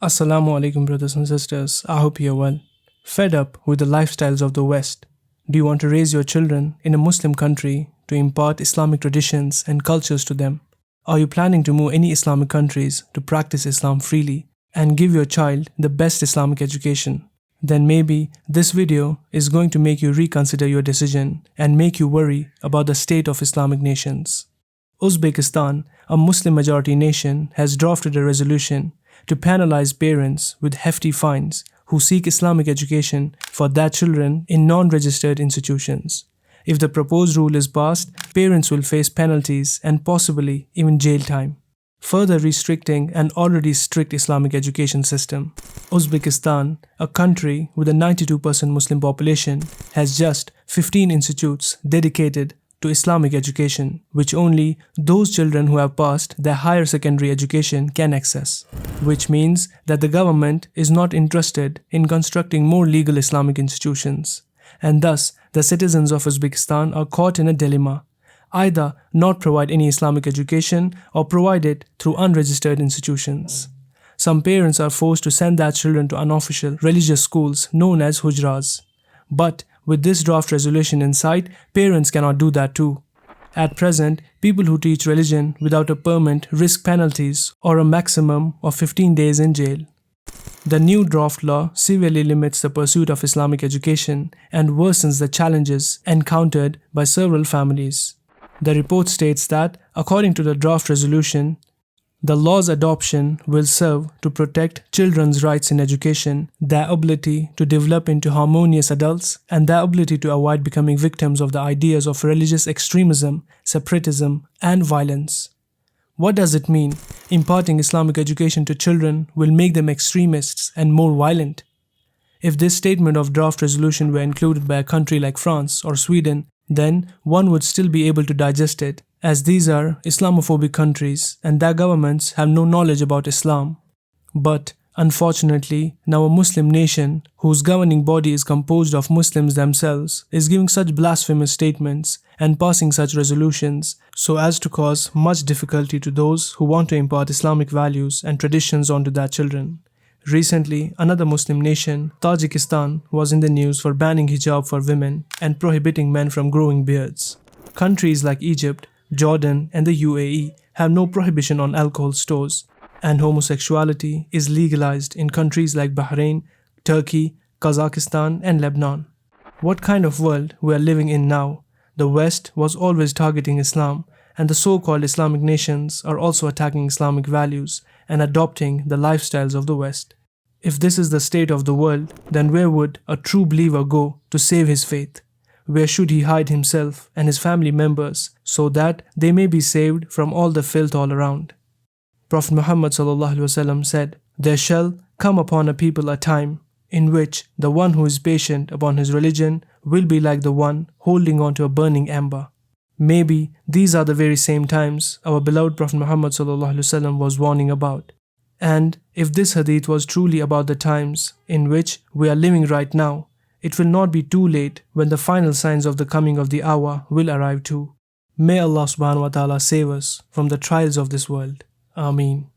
Assalamu alaikum, brothers and sisters. I hope you're well. Fed up with the lifestyles of the West? Do you want to raise your children in a Muslim country to impart Islamic traditions and cultures to them? Are you planning to move any Islamic countries to practice Islam freely and give your child the best Islamic education? Then maybe this video is going to make you reconsider your decision and make you worry about the state of Islamic nations. Uzbekistan, a Muslim majority nation, has drafted a resolution to penalize parents with hefty fines who seek Islamic education for their children in non-registered institutions. If the proposed rule is passed, parents will face penalties and possibly even jail time, further restricting an already strict Islamic education system. Uzbekistan, a country with a 92% Muslim population, has just 15 institutes dedicated to Islamic education, which only those children who have passed their higher secondary education can access, which means that the government is not interested in constructing more legal Islamic institutions, and thus the citizens of Uzbekistan are caught in a dilemma: either not provide any Islamic education or provide it through unregistered institutions. Some parents are forced to send their children to unofficial religious schools known as hujras, but with this draft resolution in sight, parents cannot do that too. At present, people who teach religion without a permit risk penalties or a maximum of 15 days in jail. The new draft law severely limits the pursuit of Islamic education and worsens the challenges encountered by several families. The report states that, according to the draft resolution, the law's adoption will serve to protect children's rights in education, their ability to develop into harmonious adults, and their ability to avoid becoming victims of the ideas of religious extremism, separatism, and violence. What does it mean? Imparting Islamic education to children will make them extremists and more violent. If this statement of draft resolution were included by a country like France or Sweden, then one would still be able to digest it, as these are Islamophobic countries and their governments have no knowledge about Islam. But unfortunately, now a Muslim nation whose governing body is composed of Muslims themselves is giving such blasphemous statements and passing such resolutions so as to cause much difficulty to those who want to impart Islamic values and traditions onto their children. Recently, another Muslim nation, Tajikistan, was in the news for banning hijab for women and prohibiting men from growing beards. Countries like Egypt, Jordan, and the UAE have no prohibition on alcohol stores, and homosexuality is legalized in countries like Bahrain, Turkey, Kazakhstan, and Lebanon. What kind of world we are living in now? The West was always targeting Islam, and the so-called Islamic nations are also attacking Islamic values and adopting the lifestyles of the West. If this is the state of the world, then where would a true believer go to save his faith? Where should he hide himself and his family members so that they may be saved from all the filth all around? Prophet Muhammad ﷺ said, "There shall come upon a people a time in which the one who is patient upon his religion will be like the one holding on to a burning ember." Maybe these are the very same times our beloved Prophet Muhammad ﷺ was warning about. And if this hadith was truly about the times in which we are living right now, it will not be too late when the final signs of the coming of the hour will arrive too. May Allah subhanahu wa ta'ala save us from the trials of this world. Ameen.